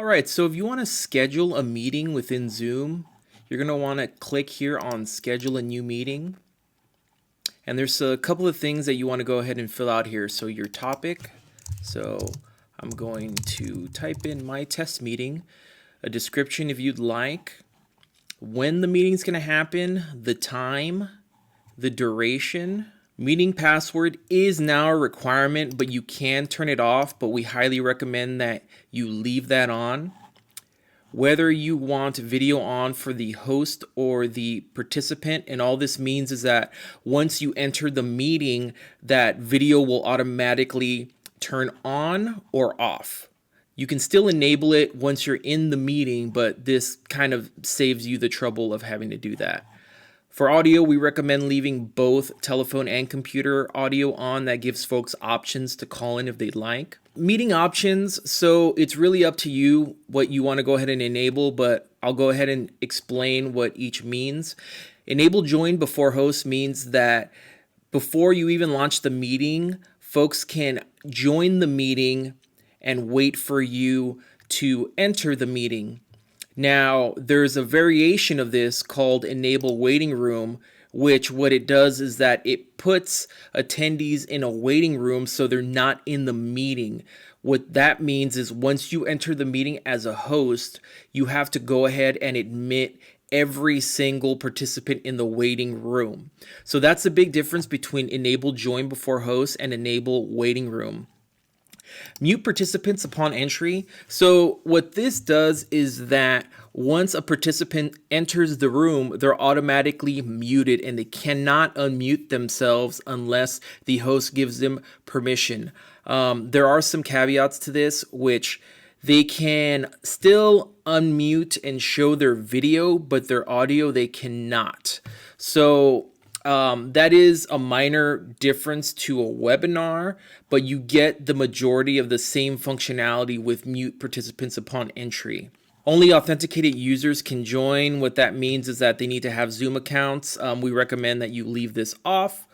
right, so if you want to schedule a meeting within Zoom, you're going to want to click here on schedule a new meeting. And there's a couple of things that you want to go ahead and fill out here. So your topic, so I'm going to type in my test meeting, a description if you'd like, when the meeting's going to happen, the time, the duration. Meeting password is now a requirement, but you can turn it off, but we highly recommend that you leave that on. Whether you want video on for the host or the participant, and all this means is that once you enter the meeting, that video will automatically turn on or off. You can still enable it once you're in the meeting, but this kind of saves you the trouble of having to do that. For audio, we recommend leaving both telephone and computer audio on. That gives folks options to call in if they'd like. Meeting options, so it's really up to you what you want to go ahead and enable, but I'll go ahead and explain what each means. Enable join before host means that before you even launch the meeting, folks can join the meeting and wait for you to enter the meeting. Now, there's a variation of this called Enable Waiting Room, which what it does is that it puts attendees in a waiting room so they're not in the meeting. What that means is once you enter the meeting as a host, you have to go ahead and admit every single participant in the waiting room. So that's the big difference between Enable Join Before Host and Enable Waiting Room. Mute participants upon entry. So what this does is that once a participant enters the room, they're automatically muted and they cannot unmute themselves unless the host gives them permission. There are some caveats to this, which they can still unmute and show their video, but their audio they cannot. So that is a minor difference to a webinar, but you get the majority of the same functionality with mute participants upon entry. Only authenticated users can join. What that means is that they need to have Zoom accounts. We recommend that you leave this off.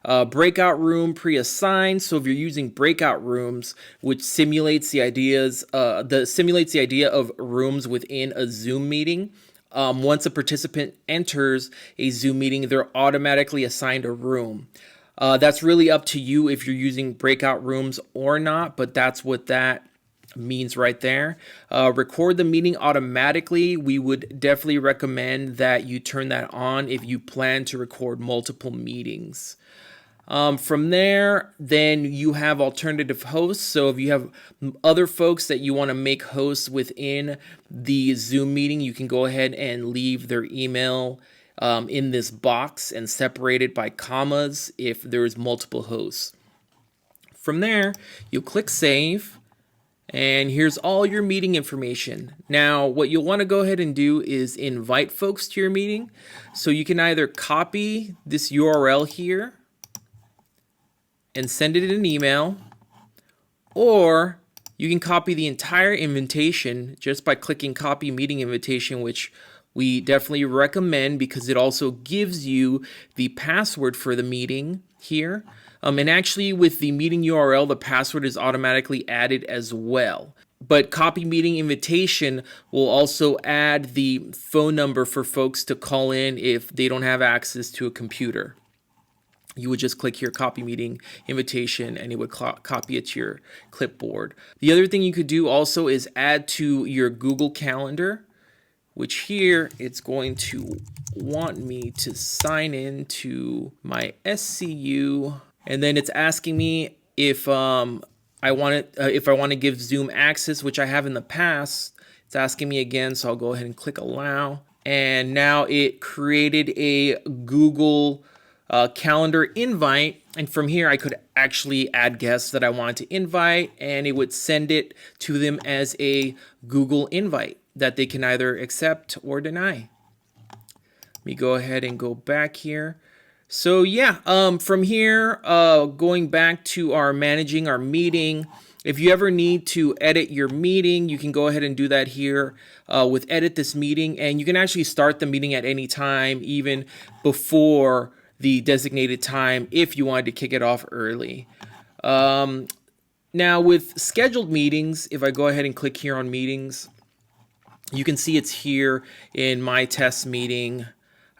Breakout room pre-assigned. So if you're using breakout rooms, which simulates the idea of rooms within a Zoom meeting. Once a participant enters a Zoom meeting, they're automatically assigned a room. That's really up to you if you're using breakout rooms or not, but that's what that means right there. Record the meeting automatically. We would definitely recommend that you turn that on if you plan to record multiple meetings. From there, then you have alternative hosts. So if you have other folks that you want to make hosts within the Zoom meeting, you can go ahead and leave their email in this box and separate it by commas if there's multiple hosts. From there, you'll click save. And here's all your meeting information. Now, what you'll want to go ahead and do is invite folks to your meeting. So you can either copy this URL here and send it in an email, or you can copy the entire invitation just by clicking copy meeting invitation, which we definitely recommend because it also gives you the password for the meeting here. And actually with the meeting URL, the password is automatically added as well. But copy meeting invitation will also add the phone number for folks to call in if they don't have access to a computer. You would just click here, copy meeting invitation, and it would copy it to your clipboard. The other thing you could do also is add to your Google Calendar, which here it's going to want me to sign in to my SCU, and then it's asking me if I want to give Zoom access, which I have in the past. It's asking me again, so I'll go ahead and click allow, and now it created a Google calendar invite, and from here I could actually add guests that I wanted to invite, and it would send it to them as a Google invite that they can either accept or deny. Let me go ahead and go back here. So yeah, from here, going back to our managing our meeting, if you ever need to edit your meeting, you can go ahead and do that here with edit this meeting, and you can actually start the meeting at any time, even before the designated time if you wanted to kick it off early. Now with scheduled meetings, if I go ahead and click here on meetings, You can see it's here in my test meeting.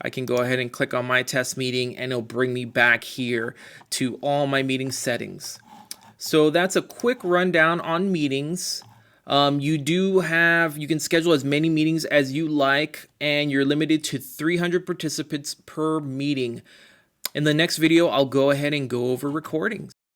I can go ahead and click on my test meeting and it'll bring me back here to all my meeting settings. So that's a quick rundown on meetings. You can schedule as many meetings as you like, and you're limited to 300 participants per meeting. In the next video, I'll go ahead and go over recordings.